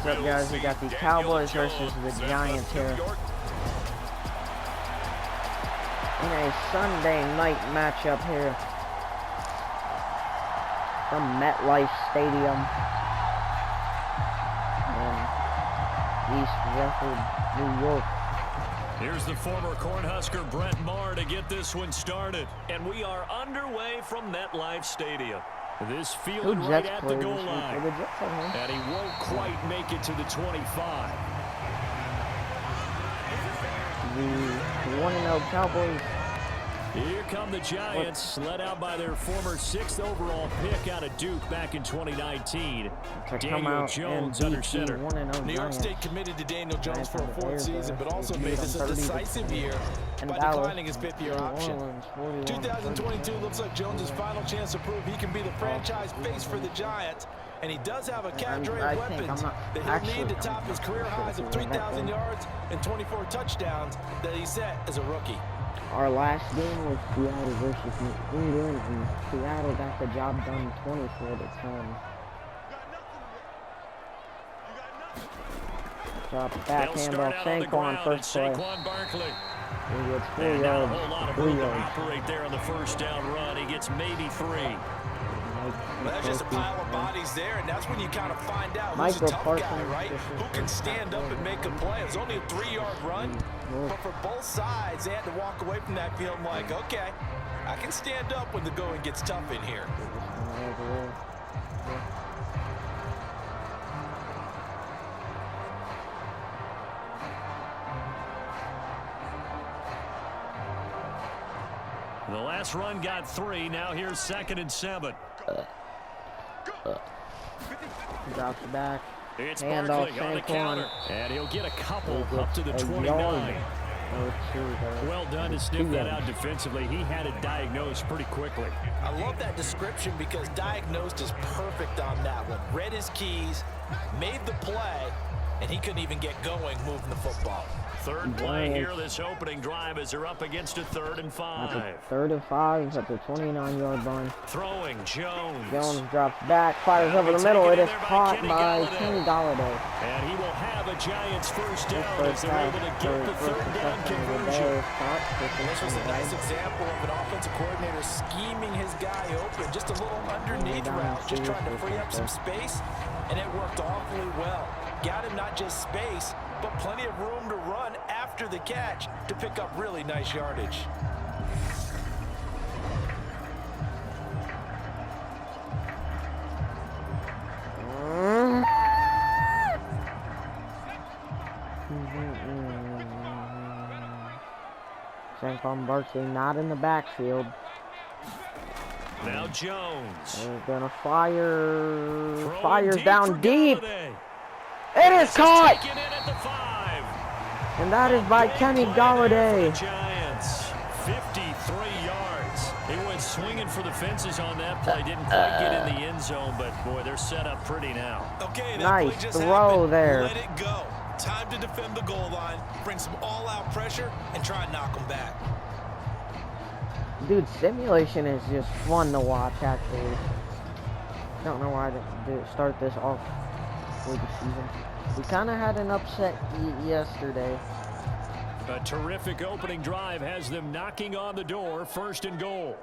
up, guys? We got the Cowboys versus the Giants here in a Sunday night matchup here from MetLife Stadium in East Rutherford, New York. Here's the former Cornhusker Brent Maher to get this one started. And we are underway from MetLife Stadium. This fielded right at the goal line. And he won't quite make it to the 25. The 1-0 Cowboys. Here come the Giants, led out by their former 6th overall pick out of Duke back in 2019. Daniel Jones under center. New York State committed to Daniel Jones for a 4th season, but also made this a decisive year by declining his 5th-year option. 2022 looks like Jones' final chance to prove he can be the franchise face for the Giants. And he does have a cadre of weapons that he'll need to top his career highs of 3,000 yards and 24 touchdowns that he set as a rookie. Our last game was Seattle versus New England, and Seattle got the job done 24-10. Drop back handoff, Saquon first play. He gets 4 yards, 3 yards. Operate there on the first down run. He gets maybe 3. Well, that's just a pile of bodies there, and that's when you kind of find out who's a tough guy, right? Who can stand up and make a play. It's only a 3-yard run, but for both sides, they had to walk away from that feeling like, okay, I can stand up when the going gets tough in here. The last run got 3. Now here's 2nd and 7. Drops back. It's handoff, Barkley on the counter. And he'll get a couple up to the 29. Well done to sniff that out defensively. He had it diagnosed pretty quickly. I love that description because diagnosed is perfect on that one. Read his keys, made the play, and he couldn't even get going moving the football. Third play here, this opening drive as they're up against a 3rd and 5. 3rd and 5 at the 29-yard line. Throwing Jones. Jones drops back, fires over the middle. It is caught by Kenny Galladay. And he will have a Giants first down as they're able to get the 3rd down conversion. This was a nice example of an offensive coordinator scheming his guy open. Just a little underneath route, just trying to free up some space, and it worked awfully well. Got him not just space, but plenty of room to run after the catch to pick up really nice yardage. Saquon Barkley not in the backfield. Now Jones. They're gonna fire. Fires down deep. It is caught! And that is by Kenny Galladay. Giants, 53 yards. They went swinging for the fences on that play. Didn't quite get in the end zone, but boy, they're set up pretty now. Okay, that nice play just throw happened. there. Let it go. Time to defend the goal line, bring some all-out pressure, and try and knock them back. Dude, simulation is just fun to watch, actually. Don't know why to start this off for the season. We kind of had an upset yesterday. A terrific opening drive has them knocking on the door. 1st and goal.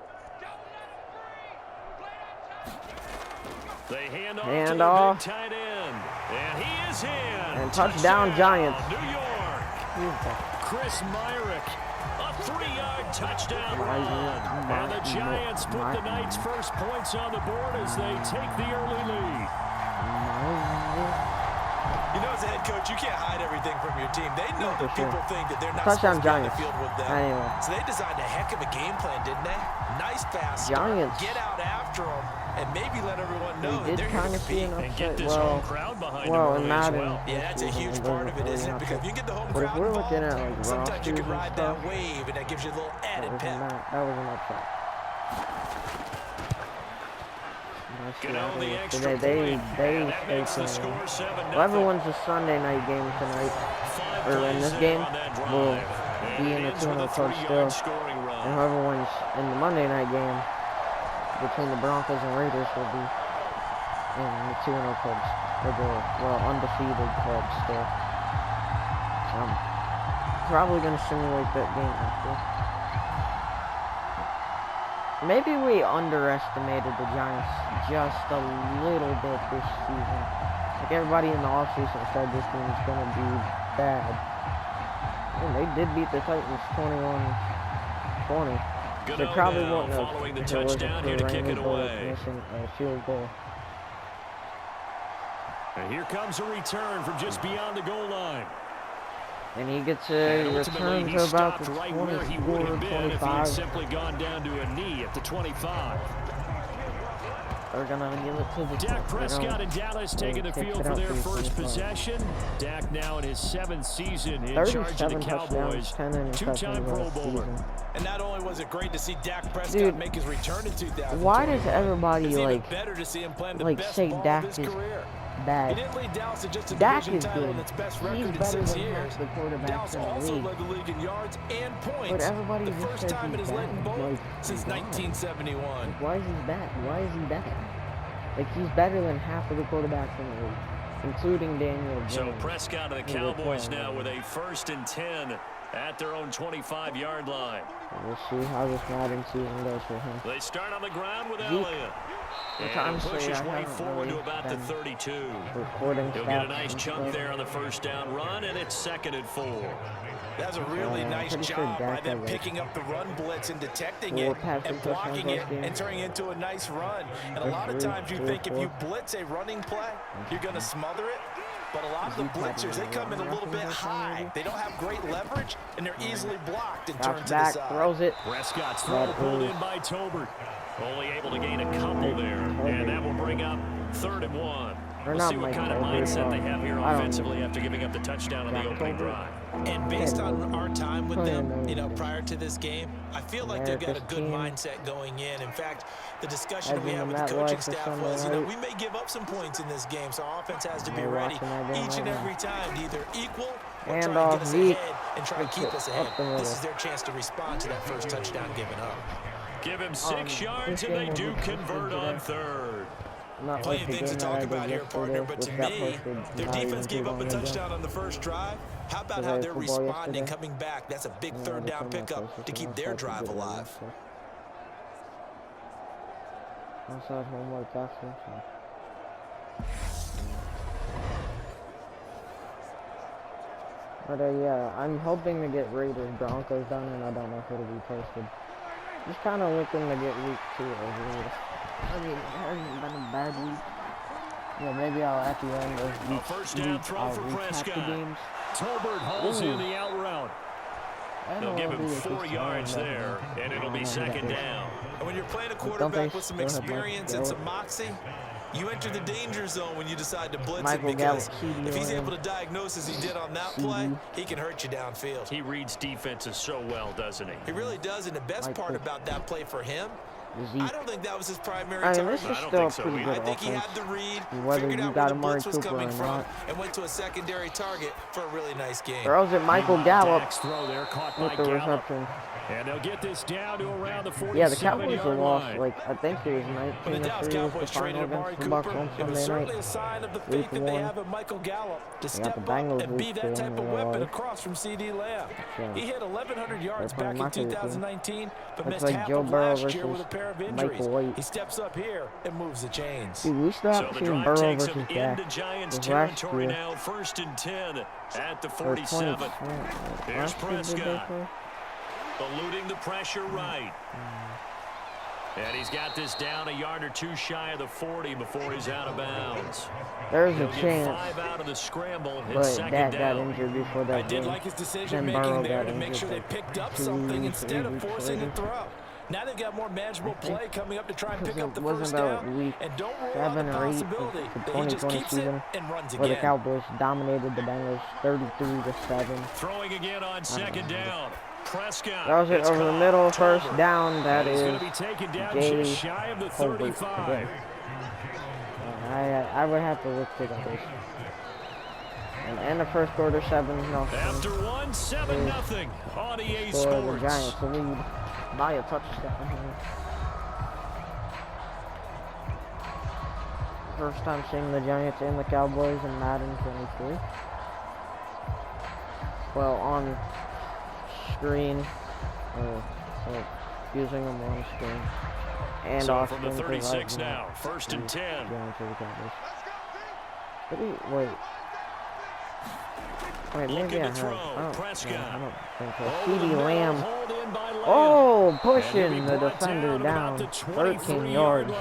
They hand off to the big tight end. And he is in. And touchdown Giants. New York. Chris Myrick. A 3-yard touchdown run. And the Giants put the Knights' first points on the board as they take the early lead. You know, as a head coach, you can't hide everything from your team. They know that people think that they're not touchdown supposed to be on the Giants. field with them. Anyway. So they designed a heck of a game plan, didn't they? Nice fast start. Giants. Get out after them and maybe let everyone know We that did they're kind here of to see compete. an And get upset. this home crowd behind them early as well. Yeah, that's a huge part of it, isn't it? Because if you get the home But if crowd we're involved, looking at like sometimes you can rosters and ride stuff, that wave, and that gives you a little added pep. that was an upset. They well, everyone's a Sunday night game tonight, or in this game will be in the 2-0 club still, and whoever wins in the Monday night game between the Broncos and Raiders will be in the 2-0 clubs. for the, well, undefeated club still. So I'm probably going to simulate that game after. Maybe we underestimated the Giants just a little bit this season. Like everybody in the offseason said this team's going to be bad. And they did beat the Titans 21-20. They probably won't know following the if it was touchdown a here to kick it away. missing a field goal. And here comes a return from just beyond the goal line. And he gets a return to about the 24-25. Simply gone down to a knee at the 25. They're gonna give it to the Dak Prescott and Dallas taking the field for their first possession. Dak now in his 7th season in charge of the Cowboys, two-time Pro Bowler. And not only was it great to see Dak Prescott make his return in 2000. Why does everybody like better to see him playing the like best say ball Dak of his is career? bad? He didn't lead Dallas to just a Dak division is title good. in its best He's record in better 6 than years. half the quarterbacks Dallas in the also league. led the league in yards and points. But everybody the just first says time it he's has led in bad. both Like, since 1971. Like, why is he bad? Why is he bad? Like, he's better than half of the quarterbacks in the league, including Daniel Jones. So Prescott of the Cowboys now with a 1st and 10 at their own 25-yard line. We'll see how this Madden season goes for him. They start on the ground with Elliott. And push his way forward to about the 32. He'll get a nice chunk there on the first down run, and it's 2nd and 4. That's a really nice job by them picking up the run blitz and detecting it and blocking it and turning it into a nice run. And a lot of times you think if you blitz a running play, you're going to smother it. But a lot of the blitzers, they come in a little bit high. They don't have great leverage, and they're easily blocked and turned to the side. Throws it. Prescott's throw pulled in by Tolbert. Only able to gain a couple there, and that will bring up 3rd and 1. We'll see what kind of mindset they have here offensively after giving up the touchdown on the opening drive. And based on our time with them, you know, prior to this game, I feel like they've got a good mindset going in. In fact, the discussion we had with the coaching staff was, you know, we may give up some points in this game, so our offense has to be ready each and every time to either equal or try and get us ahead and try and keep us ahead. This is their chance to respond to that first touchdown given up. Give him 6 yards, and they do convert on 3rd. Plenty of things to talk about here, partner, but to me, their defense gave up a touchdown on the first drive. How about how they're responding, coming back? That's a big 3rd down pickup to keep their drive alive. Outside homework after. But yeah, I'm hoping to get Raiders Broncos done, and I don't know if it'll be posted. Just kind of looking to get week 2 over here. I mean, it hasn't been a bad week. Yeah, maybe I'll at the end of each first down week, throw I'll for recap Prescott. the games. Tolbert hauls in the out route. They'll give him 4 yards there, and it'll be 2nd down. And when you're playing a quarterback with some experience and some moxie, you enter the danger zone when you decide to blitz it, because if he's able to diagnose as he did on that play, he can hurt you downfield. He reads defenses so well, doesn't he? He really does, and the best part about that play for him, I don't think that was his primary target. target. I don't think so. I think he had the read, whether figured you out got where the blitz was coming or from, not, and went to a secondary target for a really nice game. Throws it Michael Gallup throw there, caught with by the Gallup. reception. And they'll get this down to around the 47-yard Yeah, the Cowboys have lost, line. like, I think it was 19-3 was the final against the Bucs on It was Sunday certainly night. a sign of the faith that they have in Michael Gallup to step up Bengals and be that type of weapon week 2. across from C.D. Lamb. He hit 1,100 yards They're back in playing 2019, but That's missed like half Joe of Burrow last year with a versus pair of Michael injuries. White. He steps up here and moves the chains. Dude, we still So haven't the seen drive Burrow takes him versus Dak. into Giants This last territory year. now, 1st and 10 at the Or 47. 20. Here's Last year, did they Prescott. play? Eluding the pressure right. And he's got this down a yard or 2 shy of the 40 before he's out of bounds. There's a He'll get chance, 5 out of the scramble. but It's 2nd Dak got down. injured before that I game. did like his Then decision-making Burrow there got to make injured sure they like picked up 2 something weeks, instead 3 of weeks forcing later. a throw. Now they've got more manageable play coming up to try and pick up the Wasn't first about down. week And don't rule 7 out the or 8 possibility of the that he just 2020 keeps it season, and runs where the again. Cowboys dominated the Bengals 33-7. Throwing again on 2nd down. Prescott. That was it over the middle, first down. That He's is going to be taken down Jay just shy of the Colbert 35. again. I would have to look at this. And the first quarter, 7-0. After 1, 7-0 on EA For Sports. the Giants to lead by a touchdown. First time seeing the Giants and the Cowboys in Madden 23. Well, on screen, using them on screen. And so off from the 36 now, 1st and 10. Wait, maybe I have. I don't think so. CD Lamb. Oh, pushing the defender down 13 yards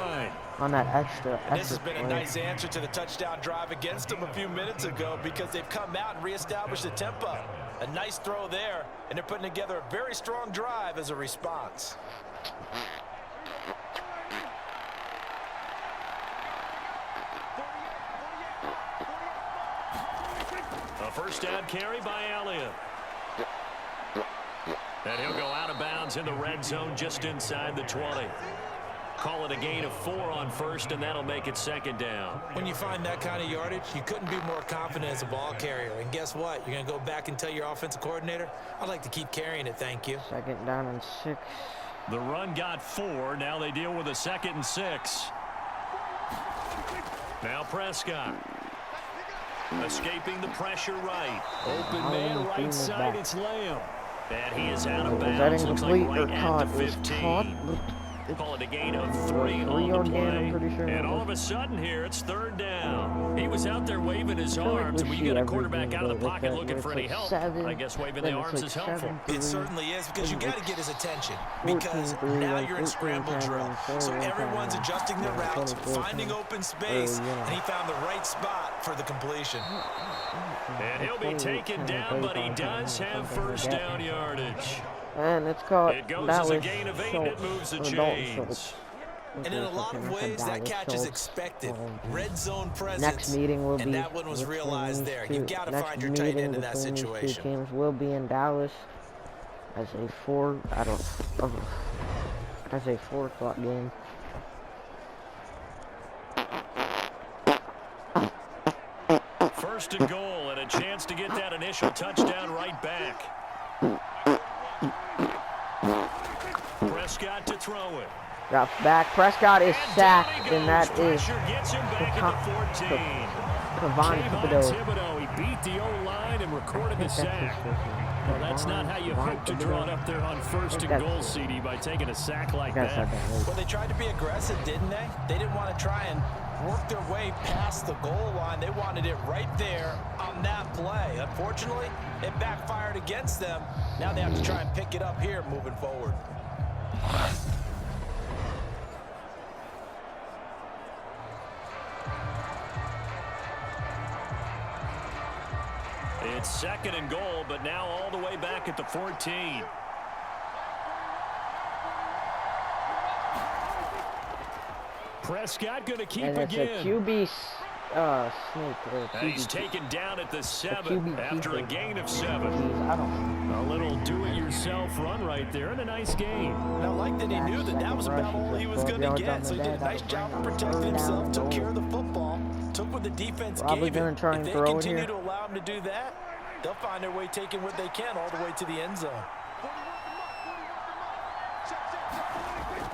on that extra effort. This has been a nice answer to the touchdown drive against them a few minutes ago because they've come out and reestablished the tempo. A nice throw there, and they're putting together a very strong drive as a response. A first down carry by Elliott. And he'll go out of bounds in the red zone just inside the 20. Call it a gain of 4 on first, and that'll make it 2nd down. When you find that kind of yardage, you couldn't be more confident as a ball carrier. And guess what? You're going to go back and tell your offensive coordinator, I'd like to keep carrying it, thank you. 2nd down and 6. The run got 4. Now they deal with a 2nd and 6. Now Prescott. Escaping the pressure right. Open man right side, it's Lamb. And he is out of bounds. Looks like right at the 15. Call it a gain of 3 on the play. And all of a sudden here, it's 3rd down. He was out there waving his arms. And when you get a quarterback out of the pocket looking for any help, I guess waving the arms is helpful. It certainly is, because you got to get his attention. Because now you're in scramble drill. So everyone's adjusting their routes, finding open space, and he found the right spot for the completion. And he'll be taken down, but he does have first down yardage. And it's caught. It goes as a gain of 8, it moves the chains. And in a lot of ways, that catch is expected. Red zone presence. Next meeting will be, and that one was realized there. You've got to find your tight end in that situation. These two teams will be in Dallas as a 4 o'clock game. First and goal, and a chance to get that initial touchdown right back. Prescott to throw it. Drops back. Prescott is sacked, and that is Kevon Thibodeau. He beat the O-line and recorded the sack. Well, that's not how you hope to draw it up there on 1st and goal, CD, by taking a sack like that. Well, they tried to be aggressive, didn't they? They didn't want to try and work their way past the goal line. They wanted it right there on that play. Unfortunately, it backfired against them. Now they have to try and pick it up here moving forward. It's 2nd and goal, but now all the way back at the 14. Prescott going to keep and again. It's a QB sneak. He's taken down at the 7 after a gain of 7. I don't know. A little do-it-yourself run right there, and a nice game. And I like that he knew that that was about all he was going to get, so he did a nice job of protecting himself, took care of the football, took what the defense gave him. If they continue to allow him to do that, they'll find their way taking what they can all the way to the end zone.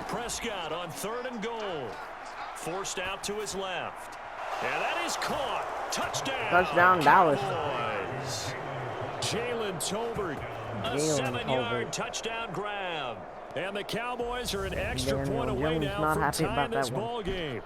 Prescott on 3rd and goal. Forced out to his left. And that is caught. Touchdown. Touchdown, Dallas. Jalen Tolbert. A 7-yard touchdown grab. And the Cowboys are an extra point away now from tying this ball game.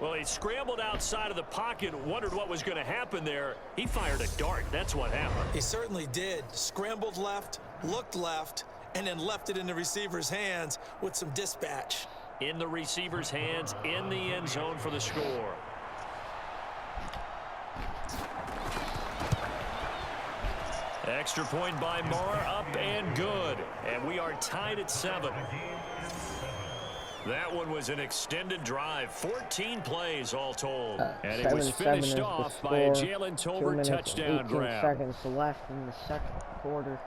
Well, he scrambled outside of the pocket, wondered what was going to happen there. He fired a dart. That's what happened. He certainly did. Scrambled left, looked left, and then left it in the receiver's hands with some dispatch. In the receiver's hands, in the end zone for the score. Extra point by Marr, up and good. And we are tied at 7. That one was an extended drive, 14 plays all told. And it was finished off by a Jalen Tolbert touchdown grab. 2 seconds left in the 2nd quarter.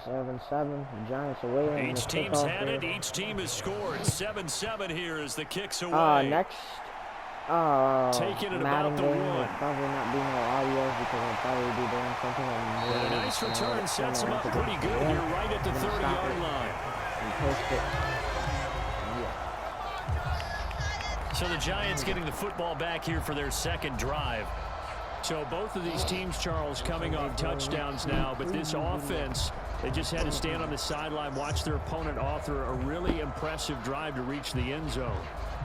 7-7. The Giants away. Each team's had it. Each team has scored. 7-7 here as the kicks away. Next. Taking it Madden about the game one. will probably not be no audio because I'll probably be doing something. A nice return sets them up pretty good here, right at the 30-yard line. And post it. So the Giants getting the football back here for their second drive. So both of these teams, Charles, coming off touchdowns now, but this offense, they just had to stand on the sideline, watch their opponent author a really impressive drive to reach the end zone.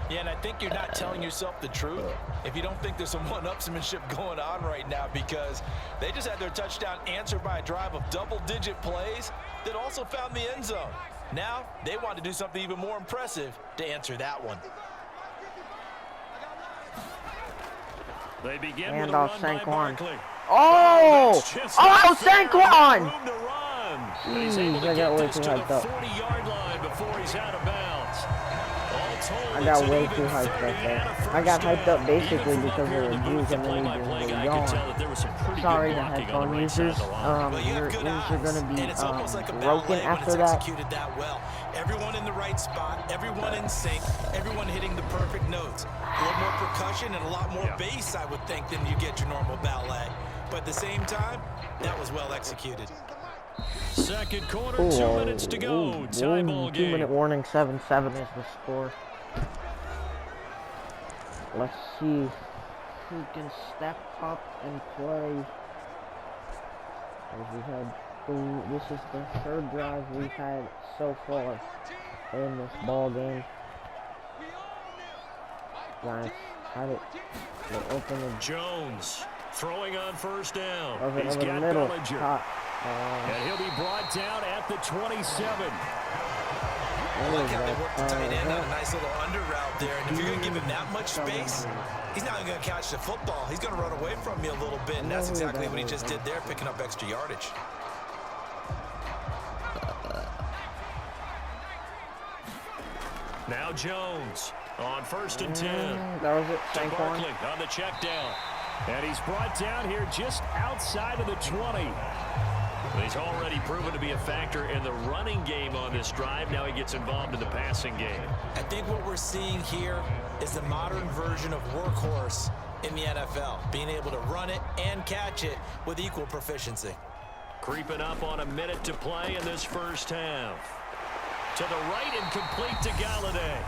Yeah, and I think you're not telling yourself the truth if you don't think there's some one-upsmanship going on right now, because they just had their touchdown answered by a drive of double-digit plays that also found the end zone. Now they want to do something even more impressive to answer that one. They begin with a run by Barkley. Oh! Oh, Saquon! Jeez, I got way too hyped up. 40-yard line before he's out of bounds. I got way too hyped up there. I got hyped up basically because of the views and then he yawn. Sorry to headphone users. Your ears are going to be broken after that. Everyone in the right spot, everyone in sync, everyone hitting the perfect notes. A little more percussion and a lot more bass, I would think, than you get your normal ballet. But at the same time, that was well executed. Second quarter, 2 minutes to go. Tie ball game. 2-minute warning, 7-7 is the score. Let's see who can step up and play. As we had, this is the third drive we've had so far in this ball game. Giants had it. They open it. Jones throwing on first down. He's got the middle. Bellinger. And he'll be brought down at the 27. I like how they worked the tight end on a nice little under route there. And if you're going to give him that much space, he's not going to catch the football. He's going to run away from you a little bit, and that's exactly what he just did there, picking up extra yardage. Now Jones on 1st and 10. That was it. To Barkley on the check down. And he's brought down here just outside of the 20. He's already proven to be a factor in the running game on this drive. Now he gets involved in the passing game. I think what we're seeing here is the modern version of workhorse in the NFL, being able to run it and catch it with equal proficiency. Creeping up on a minute to play in this first half. To the right and complete to Galladay.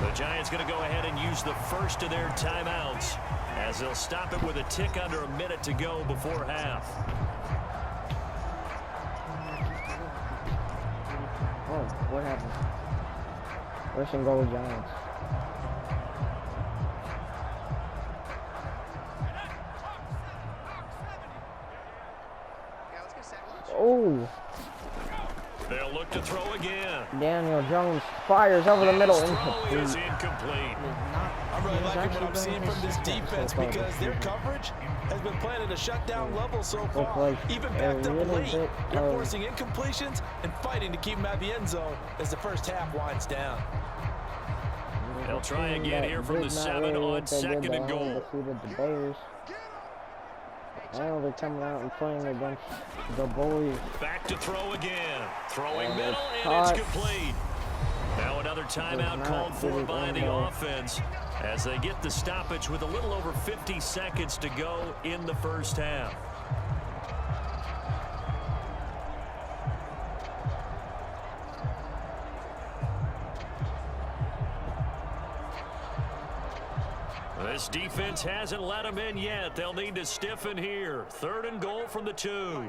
The Giants going to go ahead and use the first of their timeouts as they'll stop it with a tick under a minute to go before half. Oh, what happened? First and goal, Giants. Oh. They'll look to throw again. Daniel Jones fires over the middle. Throw is incomplete. I'm really liking what I'm seeing from this defense because their coverage has been playing at a shutdown level so far. Even backed up late, they're forcing incompletions and fighting to keep them at the end zone as the first half winds down. They'll try again here from the 7 on 2nd and goal. Now they're coming out and playing against the boys. Back to throw again. Throwing middle, and it's complete. Now another timeout called for by the offense as they get the stoppage with a little over 50 seconds to go in the first half. This defense hasn't let them in yet. They'll need to stiffen here. 3rd and goal from the 2.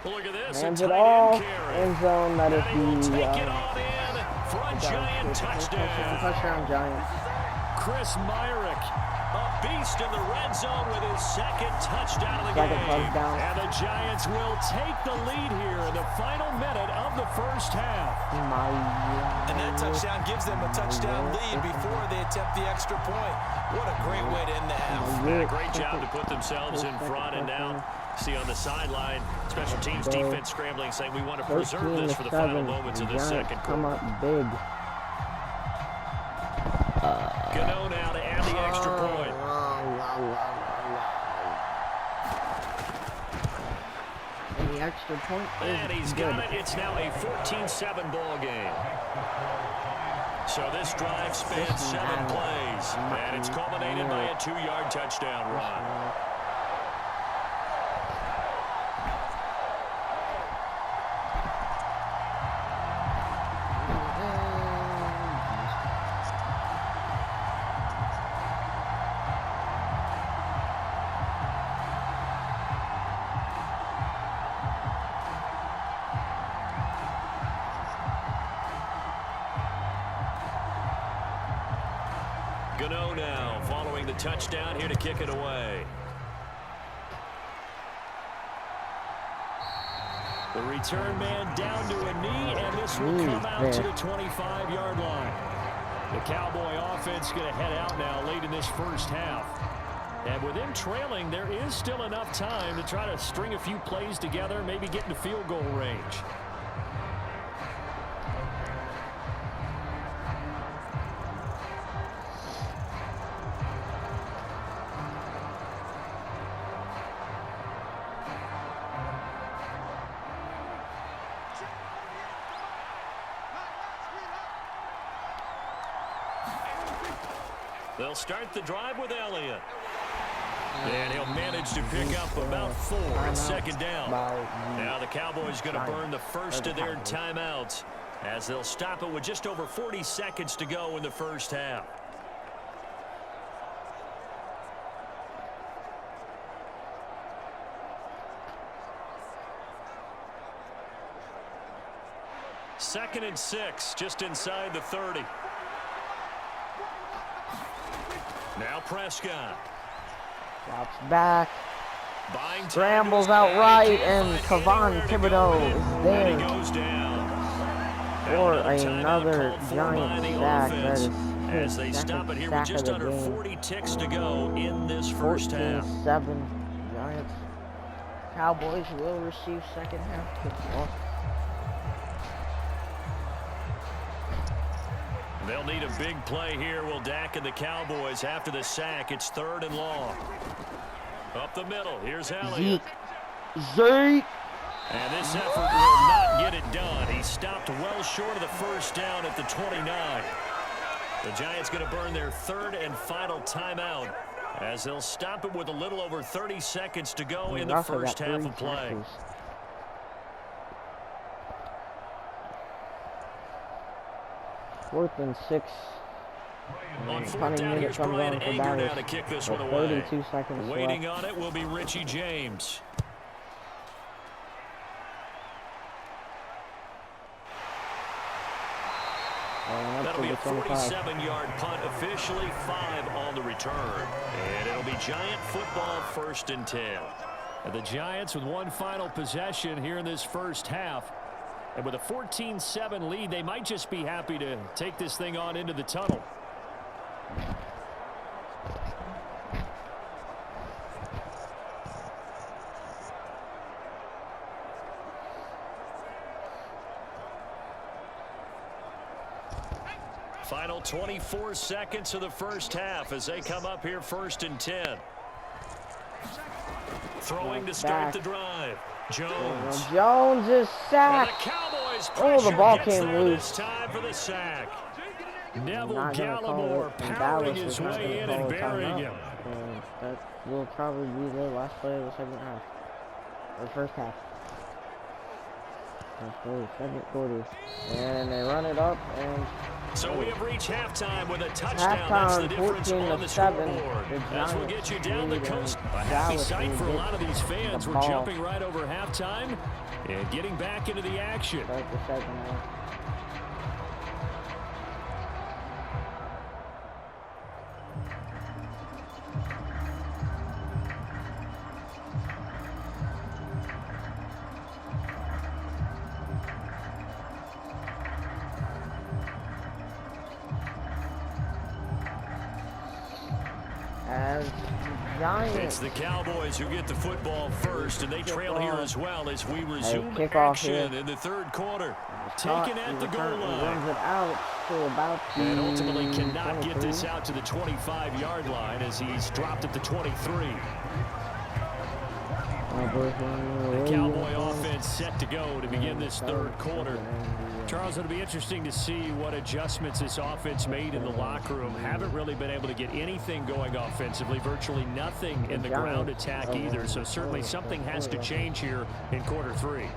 Look at this. Hands it all. End zone. That is the take it on in for a Giant touchdown. Touchdown, Giants. Chris Myrick, a beast in the red zone with his 2nd touchdown of the game. And the Giants will take the lead here in the final minute of the first half. And that touchdown gives them a touchdown lead before they attempt the extra point. What a great way to end the half. And a great job to put themselves in front. And now, see on the sideline, special teams defense scrambling, saying we want to preserve this for the final moments of the second quarter. Come up big. Gano now to add the extra point. extra point And he's got it. It's now a 14-7 ball game. So this drive spans 7 plays, and it's culminated by a 2-yard touchdown run. Gano now, following the touchdown, here to kick it away. The return man down to a knee, and this will come out to the 25-yard line. The Cowboy offense going to head out now late in this first half. And with them trailing, there is still enough time to try to string a few plays together, maybe get into field goal range. They'll start the drive with Elliott. And he'll manage to pick up about 4 on second down. Now the Cowboys going to burn the first of their timeouts as they'll stop it with just over 40 seconds to go in the first half. Second and 6, just inside the 30. Now Prescott. Drops back. Scrambles out right, and Kevon Thibodeau is there for another giant sack. That is as they stop it here with just under 40 ticks to go in this first half. 14-7 Giants. Cowboys will receive second half football. They'll need a big play here, will Dak and the Cowboys after the sack. It's 3rd and long. Up the middle, here's Elliott. Zeke. And this effort will not get it done. He stopped well short of the first down at the 29. The Giants going to burn their 3rd and final timeout as they'll stop it with a little over 30 seconds to go in the first half of play. 4th and 6. On 4th down, here's Brian Anger now to kick this one away. 32 seconds Waiting left. on it will be Richie James. That'll be a 47-yard punt, officially 5 on the return. And it'll be Giant football, 1st and 10. And the Giants with one final possession here in this first half. And with a 14-7 lead, they might just be happy to take this thing on into the tunnel. Final 24 seconds of the first half as they come up here 1st and 10. Throwing to start the drive. Jones. Jones is sacked. Oh, the ball came loose. Time for the sack. Neville Gallimore powering his way in and burying him. That will probably be the last play of the second half. Or first half. Second quarter. And they run it up, and so we have reached halftime with a touchdown. That's the difference on the scoreboard. As we'll get you down the coast. A happy sight for a lot of these fans. We're jumping right over halftime and getting back into the action. Start the second half. It's the Cowboys who get the football first, and they trail here as well as we resume action in the 3rd quarter. Taken at the goal line. Runs it out to about the and ultimately cannot get this out to the 25-yard line as he's dropped at the 23. The Cowboy offense set to go to begin this third quarter. Charles, it'll be interesting to see what adjustments this offense made in the locker room. Haven't really been able to get anything going offensively, virtually nothing in the ground attack either. So certainly something has to change here in quarter three.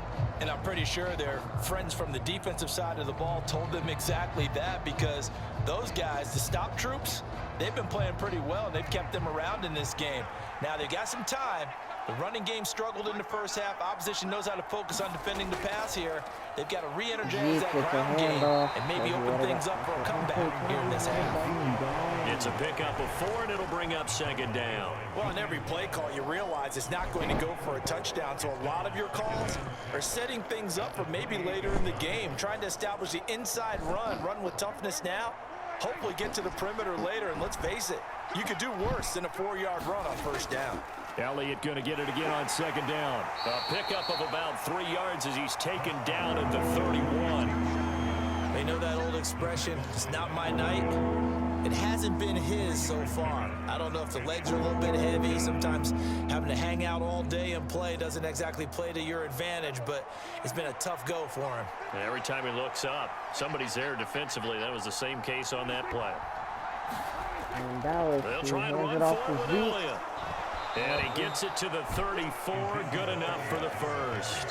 And I'm pretty sure their friends from the defensive side of the ball told them exactly that, because those guys, the stop troops, they've been playing pretty well. They've kept them around in this game. Now they've got some time. The running game struggled in the first half. Opposition knows how to focus on defending the pass here. They've got to re-energize that ground game and maybe open things up for a comeback here in this half. It's a pickup of 4, and it'll bring up second down. Well, in every play call, you realize it's not going to go for a touchdown, so a lot of your calls are setting things up for maybe later in the game, trying to establish the inside run with toughness now, hopefully get to the perimeter later, and let's face it, you could do worse than a 4-yard run on first down. Elliott going to get it again on second down. A pickup of about 3 yards as he's taken down at the 31. They know that old expression, it's not my night. It hasn't been his so far. I don't know if the legs are a little bit heavy. Sometimes having to hang out all day and play doesn't exactly play to your advantage, but it's been a tough go for him. And every time he looks up, somebody's there defensively. That was the same case on that play. And they'll try and run forward with Elliott. And he gets it to the 34. Good enough for the first.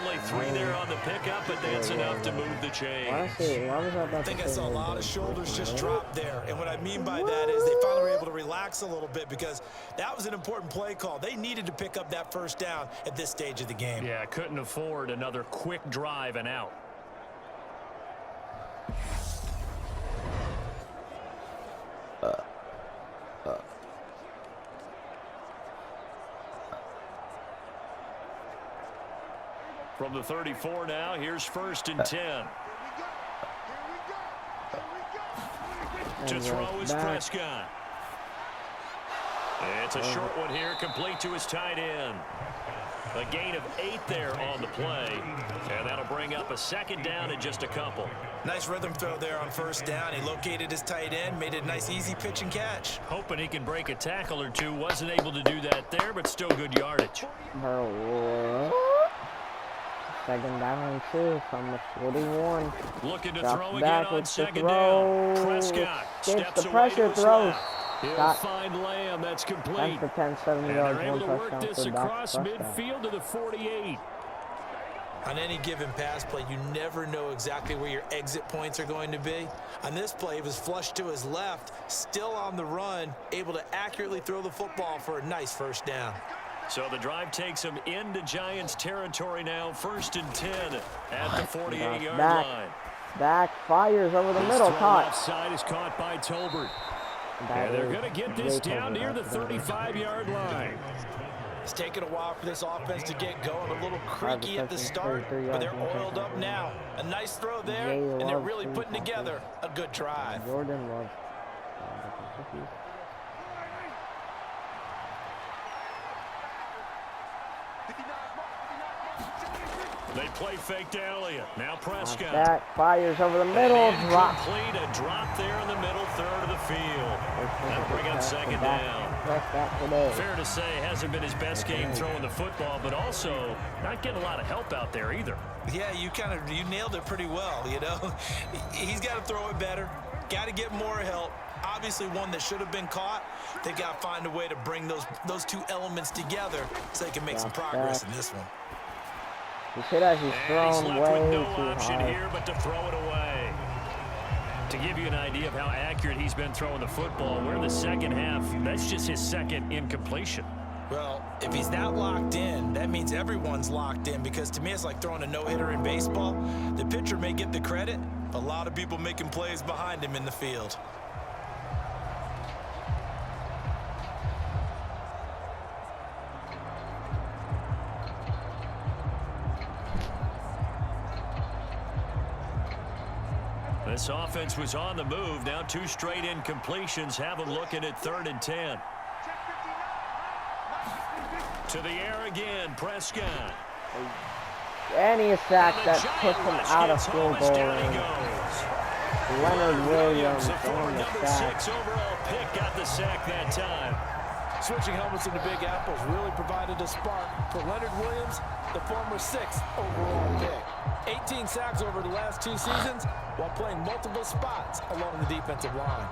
Only 3 there on the pickup, but that's enough to move the chain. I think I saw a lot of shoulders just drop there. And what I mean by that is they finally were able to relax a little bit, because that was an important play call. They needed to pick up that first down at this stage of the game. Yeah, couldn't afford another quick drive and out. From the 34 now, here's 1st and 10. To throw is Prescott. It's a short one here, complete to his tight end. A gain of 8 there on the play, and that'll bring up a second down and just a couple. Nice rhythm throw there on first down. He located his tight end, made it a nice easy pitch and catch. Hoping he can break a tackle or two. Wasn't able to do that there, but still good yardage. Second down and 2 from the 41. Looking to throw again on second down. Prescott steps the pressure, throws. He'll find Lamb. That's complete. 10 for 10, 70 yards, they're able to work touchdown this for across Prescott. midfield to the 48. On any given pass play, you never know exactly where your exit points are going to be. On this play, it was flushed to his left, still on the run, able to accurately throw the football for a nice first down. So the drive takes him into Giants territory now. 1st and 10 at the 48-yard line. Back fires over the middle. Caught. Left side is caught by Tolbert. And they're going to get this down near the 35-yard line. It's taken a while for this offense to get going. A little creaky at the start, but they're oiled up now. A nice throw there, and they're really putting together a good drive. Jordan Love. They play fake to Elliott. Now Prescott. That fires over the middle. Drop. Complete. A drop there in the middle third of the field. That'll bring up second down. Fair to say, hasn't been his best game throwing the football, but also not getting a lot of help out there either. Yeah, you nailed it pretty well, you know. He's got to throw it better. Got to get more help. Obviously one that should have been caught. They've got to find a way to bring those two elements together so they can make some progress in this one. You see that he's thrown way with no too option high. here but to throw it away. To give you an idea of how accurate he's been throwing the football, we're in the second half. That's just his second incompletion. Well, if he's not locked in, that means everyone's locked in, because to me it's like throwing a no-hitter in baseball. The pitcher may get the credit, but a lot of people making plays behind him in the field. This offense was on the move. Now 2 straight incompletions have them looking at 3rd and 10. To the air again, Prescott. And he sacked that puts him out of field goal range. Leonard Williams the on the number sack. 6 overall pick got the sack that time. Switching helmets into Big Apples really provided a spark for Leonard Williams, the former 6th overall pick. 18 sacks over the last 2 seasons while playing multiple spots along the defensive line.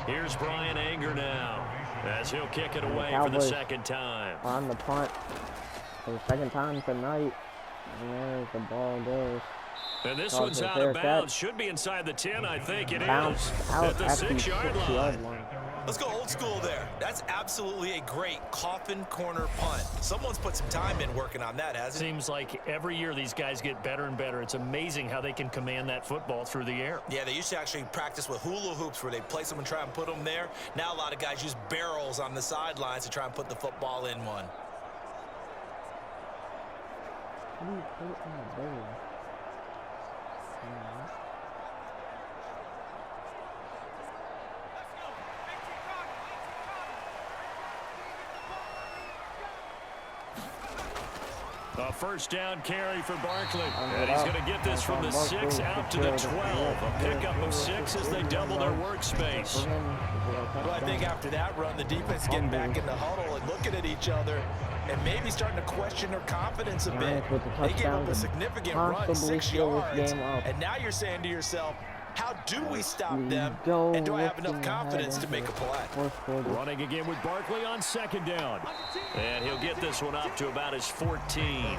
Here's Brian Anger now, as he'll kick it away for the second time. On the punt for the second time tonight. And there's the ball goes. And this one's out of bounds. Should be inside the 10, I think it is. At the 6-yard line. Let's go old school there. That's absolutely a great coffin corner punt. Someone's put some time in working on that, hasn't it? Seems like every year these guys get better and better. It's amazing how they can command that football through the air. Yeah, they used to actually practice with hula hoops where they place them and try and put them there. Now a lot of guys use barrels on the sidelines to try and put the football in one. A first down carry for Barkley. And he's going to get this from the 6 out to the 12. A pickup of 6 as they double their workspace. Well, I think after that run, the defense getting back in the huddle and looking at each other and maybe starting to question their confidence a bit. They gave up a significant run, 6 yards. And now you're saying to yourself, how do we stop them? And do I have enough confidence to make a play? Running again with Barkley on second down. And he'll get this one up to about his 14.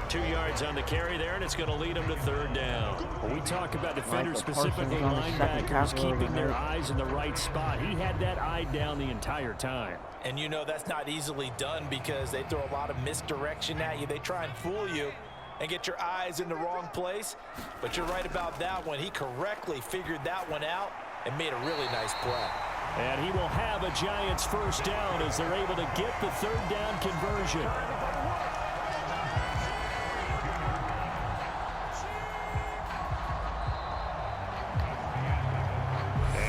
2 yards on the carry there, and it's going to lead him to third down. When we talk about defenders, specifically linebackers, keeping their eyes in the right spot, he had that eye down the entire time. And you know that's not easily done because they throw a lot of misdirection at you. They try and fool you and get your eyes in the wrong place. But you're right about that one. He correctly figured that one out and made a really nice play. And he will have a Giants first down as they're able to get the third down conversion.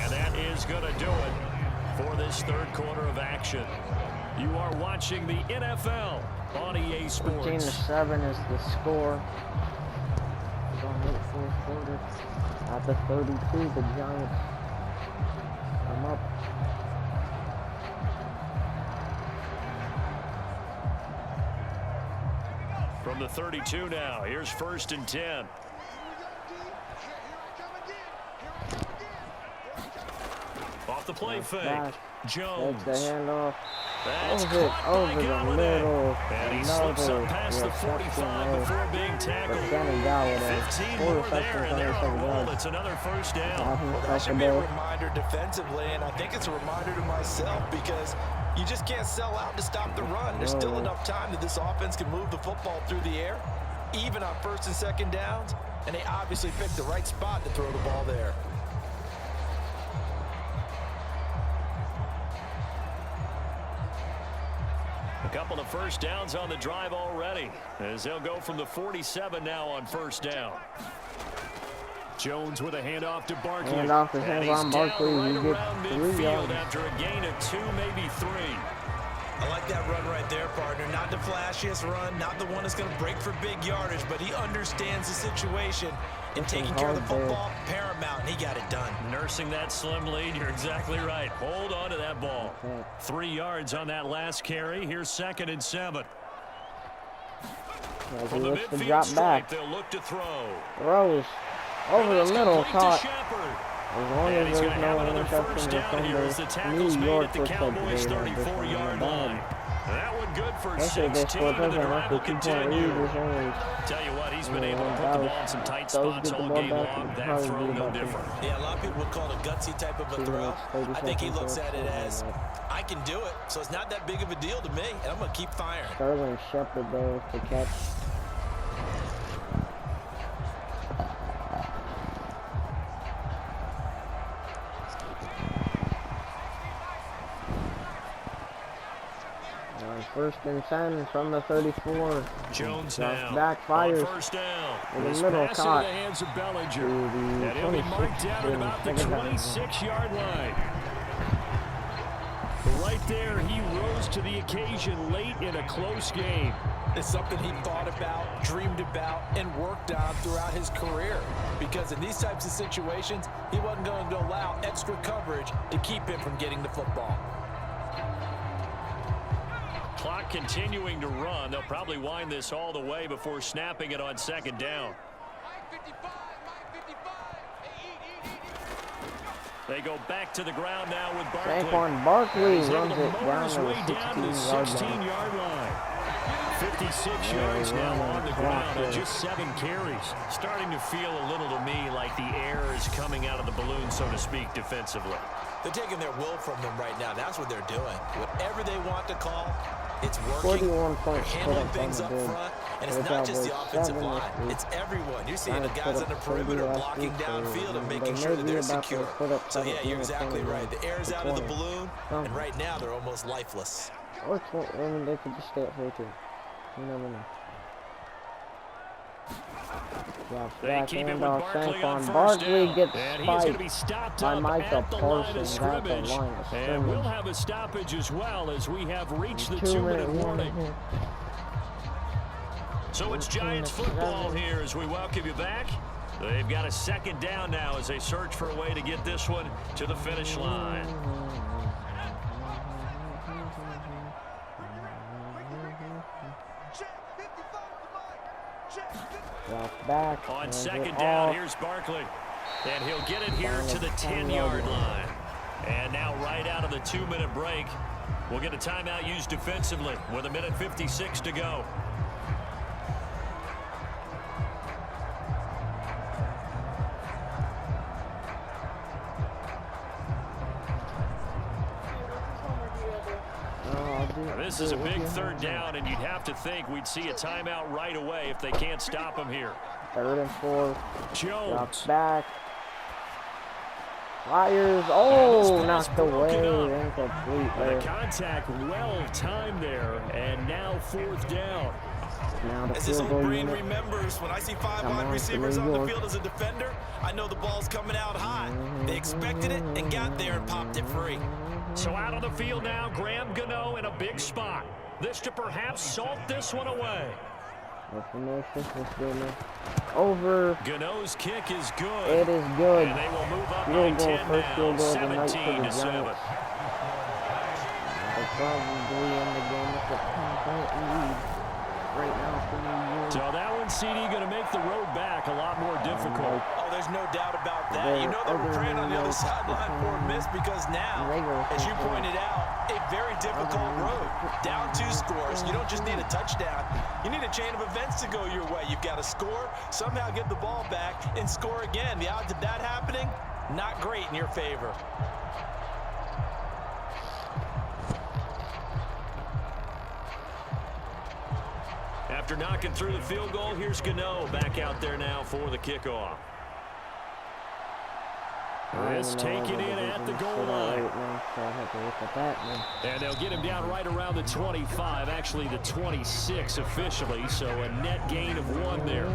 And that is going to do it for this third quarter of action. You are watching the NFL on EA Sports. 14-7 is the score. Going to the fourth quarter. At the 32, the Giants come up. From the 32 now, here's 1st and 10. Off the play fake. Jones. Takes the handoff. That's caught by Golladay. And he slips up past the 45 before being tackled. 15 more there, and they're on a roll. It's another first down. Well, that should be a reminder defensively, and I think it's a reminder to myself because you just can't sell out to stop the run. There's still enough time that this offense can move the football through the air, even on 1st and 2nd downs, and they obviously picked the right spot to throw the ball there. A couple of first downs on the drive already, as they'll go from the 47 now on 1st down. Jones with a handoff to Barkley. Handoff to Barkley. Right around midfield after a gain of 2, maybe 3. I like that run right there, partner. Not the flashiest run, not the one that's going to break for big yardage, but he understands the situation, and taking care of the football, paramount, and he got it done. Nursing that slim lead, you're exactly right. Hold on to that ball. 3 yards on that last carry. Here's 2nd and 7. From the midfield stripe, they'll look to throw. Throws over the middle, caught. As long and as he's there's going to have no another first down here as the tackle's made at the Cowboys' 34-yard line. That one good for 16, and the drive will continue. Tell you what, he's been able to put the ball in some tight spots all game long. That throw no different. Yeah, a lot of people would call it a gutsy type of a throw. I think he looks at it as, I can do it, so it's not that big of a deal to me, and I'm going to keep firing. Sterling Shepard there with the catch. First and 10 from the 34. Jones now. Back fires. First down. In the middle, caught. The hands of Bellinger. And he'll be marked down at about the 26-yard line. Right there, he rose to the occasion late in a close game. It's something he thought about, dreamed about, and worked on throughout his career. Because in these types of situations, he wasn't going to allow extra coverage to keep him from getting the football. Clock continuing to run. They'll probably wind this all the way before snapping it on second down. They go back to the ground now with Barkley. Saquon Barkley runs it down his way down to the 16-yard line. 56 yards now on the ground on just 7 carries. Starting to feel a little to me like the air is coming out of the balloon, so to speak, defensively. They're taking their will from them right now. That's what they're doing. Whatever they want to call, it's working. 41 points. They're handling things up front, and it's not just the offensive line. It's everyone. You're seeing the guys on the perimeter blocking downfield and making sure that they're secure. So, yeah, you're exactly right. The air's out of the balloon, and right now they're almost lifeless. Or I mean, they could just stay at 14. You never know. Back and Saquon Barkley gets spiked by Michael Parsons at the line of scrimmage. And we'll have a stoppage as well as we have reached the 2-minute warning. So it's Giants football here as we welcome you back. They've got a second down now as they search for a way to get this one to the finish line. Back on second down, here's Barkley. And he'll get it here to the 10-yard line. And now right out of the 2-minute break, we'll get a timeout used defensively with 1:56 to go. Now, this is a big third down, and you'd have to think we'd see a timeout right away if they can't stop him here. 3rd and 4. Jones. Drops back. Fires. Oh, knocked away. Incomplete there. The contact well timed there, and now 4th down. Now the as this field old goal brain unit. remembers, when I see 5 wide receivers on the field as a defender, I know the ball's coming out high. They expected it and got there and popped it free. So out on the field now, Graham Gano in a big spot. This to perhaps salt this one away. Over. Gano's kick is good. It is good. And they will move up Field goal, 10 first now, field goal of the night for 17 the to 7. Giants. They're probably in the game with a 10-point lead right now for New York. So that one, CD, going to make the road back a lot more difficult. Oh, there's no doubt about that. You know they were praying on the other sideline for a miss because now, as you pointed out, a very difficult road. Down 2 scores. You don't just need a touchdown. You need a chain of events to go your way. You've got to score, somehow get the ball back, and score again. The odds of that happening, not great in your favor. After knocking through the field goal, here's Gano back out there now for the kickoff. This taken in at the goal line. And they'll get him down right around the 25, actually the 26 officially, so a net gain of 1 there.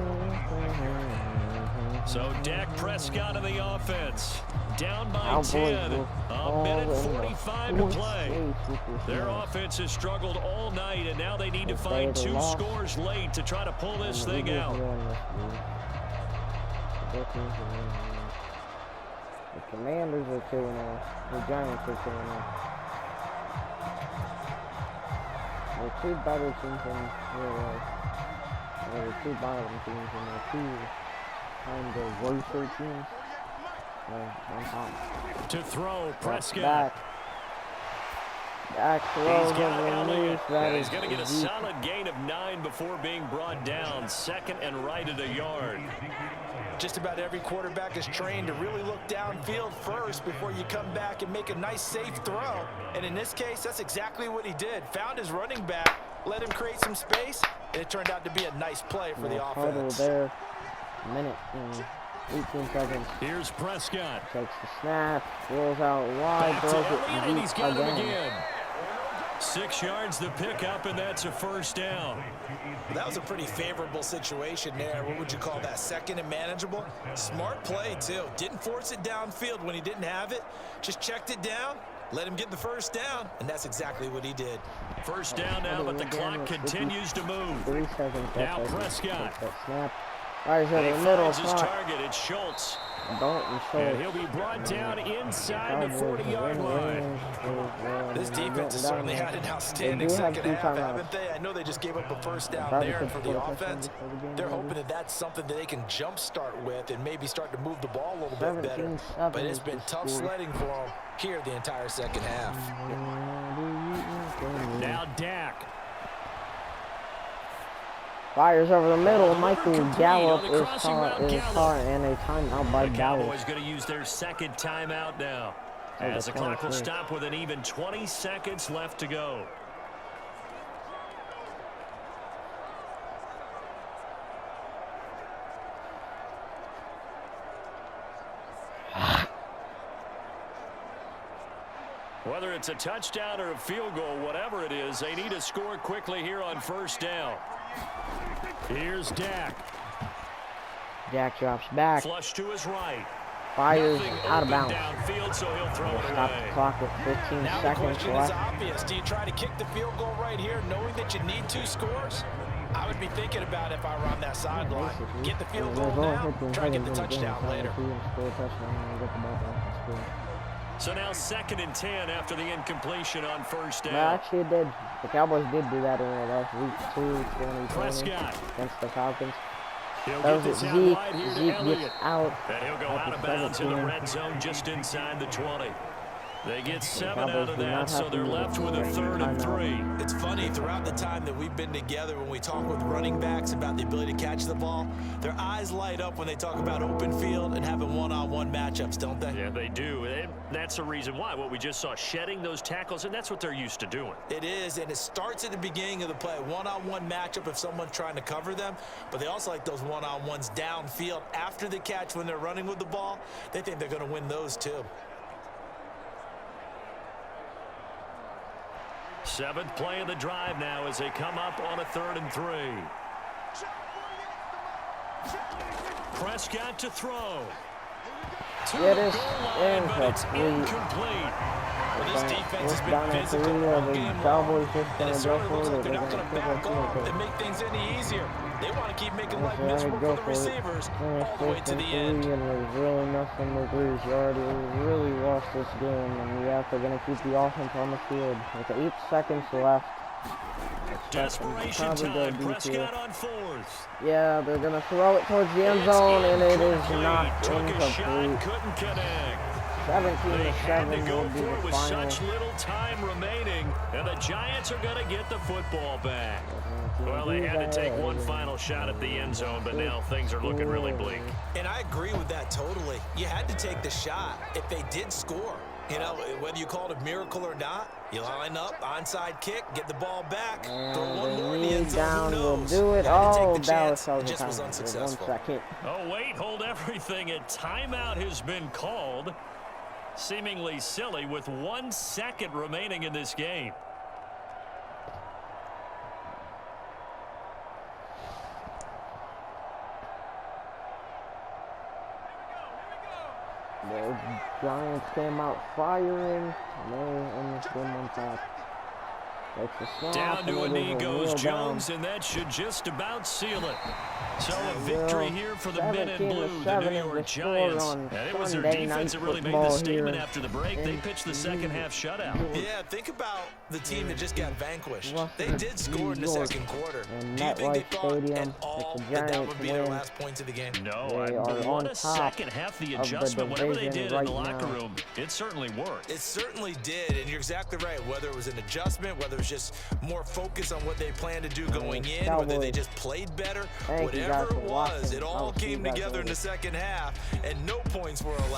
So Dak Prescott of the offense, down by 10, a minute 45 to play. Their offense has struggled all night, and now they need to find 2 scores late to try to pull this thing out. The Commanders are 2-0. The Giants are 2-0. They're 2 better teams than real life. They're 2 bottom teams and they're 2 kind of worser teams. On top. To throw, Prescott. Back throws underneath. He's going to get a solid gain of 9 before being brought down. 2nd and right at a yard. Just about every quarterback is trained to really look downfield first before you come back and make a nice, safe throw. And in this case, that's exactly what he did. Found his running back, let him create some space, and it turned out to be a nice play for the offense. There. Minute and 18 seconds. Here's Prescott. Takes the snap, rolls out wide, throws it and he's got him again. again. 6 yards the pickup, and that's a 1st down. That was a pretty favorable situation there. What would you call that? 2nd and manageable? Smart play, too. Didn't force it downfield when he didn't have it. Just checked it down Let him get the first down, and that's exactly what he did. First down now, but the clock continues to move. 3 seconds. Now Prescott. Snap. Right, he's in the middle. His target, it's Schultz. And he'll be brought down inside the 40-yard line. This defense has certainly had an outstanding second half, haven't they? I know they just gave up a first down there for the offense. They're hoping that that's something that they can jumpstart with and maybe start to move the ball a little bit better. But it's been tough sledding for them here the entire second half. Now Dak. Fires over the middle. Michael Gallup is caught and a timeout by Dallas. The Cowboys going to use their second timeout now, as the clock will stop with an even 20 seconds left to go. Whether it's a touchdown or a field goal, whatever it is, they need to score quickly here on first down. Here's Dak. Dak drops back. Flush to his right. Fires out of bounds. Downfield, so he'll throw it Stop away. the clock with 15 now seconds the question left. is obvious. Do you try to kick the field goal right here knowing that you need 2 scores? I would be thinking about if I were on that sideline. Get the field goal now, try to get the touchdown later. So now 2nd and 10 after the incompletion on first down. Well, actually, it did. The Cowboys did do that in the last week 2020 Prescott against the Falcons. He'll That get was this out Zeke. wide here to Zeke Elliott. gets out. And he'll go out of bounds in the red zone just inside the 20. They get 7 out of that, so they're left with a 3rd and 3. It's funny, throughout the time that we've been together, when we talk with running backs about the ability to catch the ball, their eyes light up when they talk about open field and having one-on-one matchups, don't they? Yeah, they do. And that's the reason why. What we just saw, shedding those tackles, and that's what they're used to doing. It is, and it starts at the beginning of the play. One-on-one matchup if someone's trying to cover them, but they also like those one-on-ones downfield after the catch when they're running with the ball. They think they're going to win those too. 7th play of the drive now as they come up on a 3rd and 3. Prescott to throw. It is incomplete. Well, this defense has been physical all game long, and it certainly looks like they're not going to back off and make things any easier. They want to keep making life miserable for the receivers all the way to the end. And there's really nothing to lose. You already really lost this game, and they're going to keep the offense on the field with 8 seconds left. Desperation time. Prescott on 4th. Yeah, they're going to throw it towards the end zone, and it is not Took a incomplete. shot, couldn't connect. 17-7 to go will be for the it with final. such little time remaining, and the Giants are going to get the football back. Well, they had to take one final shot at the end zone, but now things are looking really bleak. And I agree with that totally. You had to take the shot if they did score. You know, whether you call it a miracle or not, you line up, onside kick, get the ball back, throw one more in the end zone, who knows? Will do it. Oh, Dallas it just was unsuccessful. 1 second. Oh, wait, hold everything. A timeout has been called. Seemingly silly with 1 second remaining in this game. The Giants came out firing, and they almost won on top. Down to a knee goes Jones, and that should just about seal it. So a victory here for the men in blue, the New York Giants. And it was their defense that really made the statement after the break. They pitched the second half shutout. Yeah, think about the team that just got vanquished. They did score in the second quarter. Do you think they thought at all that would be their last points of the game? No, what a second half, the adjustment, whatever they did in the locker room, it certainly worked. It certainly did, and you're exactly right. Whether it was an adjustment, whether it was just more focus on what they planned to do going in, whether they just played better, whatever it was, it all came together in the second half, and no points were allowed.